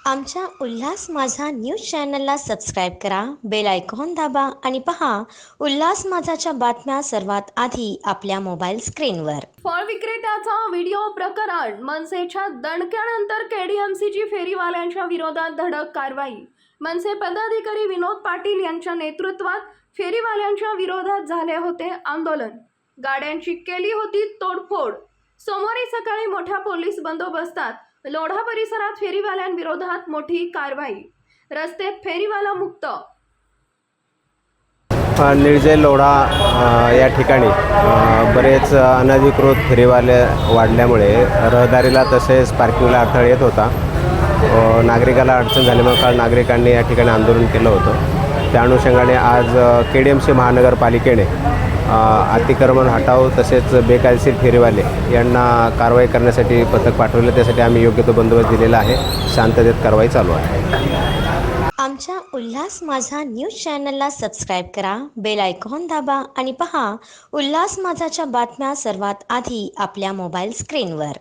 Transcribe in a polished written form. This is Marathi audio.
आमच्या उल्हास माझा न्यूज चॅनलला सबस्क्राईब करा, बेल आयकॉन दाबा आणि पहा उल्हास माझाच्या बातम्या सर्वात आधी आपल्या मोबाईल स्क्रीनवर. फळ विक्रेत्याचा व्हिडिओ प्रकरण. मनसेच्या दणक्यानंतर केडीएमसीची फेरीवाल्यांच्या विरोधात धडक कारवाई. मनसे पदाधिकारी विनोद पाटील यांच्या नेतृत्वात फेरीवाल्यांच्या विरोधात झाले होते आंदोलन. गाड्यांची केली होती तोडफोड. सोमवारी सकाळी मोठ्या पोलीस बंदोबस्तात लोढा परिसरात फेरीवाल्यांविरोधात मोठी कारवाई. रस्ते फेरीवाला मुक्त. निर्जय लोढा या ठिकाणी बरेच अनधिकृत फेरीवाले वाढल्यामुळे रहदारीला तसेच पार्किंगला अडथळा येत होता. नागरिकाला अडचण झाल्यामुळे काल नागरिकांनी या ठिकाणी आंदोलन केलं होतं. त्या अनुषंगाने आज केडीएमसी महानगरपालिकेने अतिक्रमण हटाव तसेच बेकायदेशीर फेरीवाले यांना कारवाई करण्यासाठी पथक पाठवले. त्यासाठी आम्ही योग्य तो बंदोबस्त दिलेला आहे. शांततेत कारवाई चालू आहे. आमच्या उल्हास माझा न्यूज चॅनलला सबस्क्राईब करा, बेल आयकॉन दाबा आणि पहा उल्हास माझाच्या बातम्या सर्वात आधी आपल्या मोबाईल स्क्रीनवर.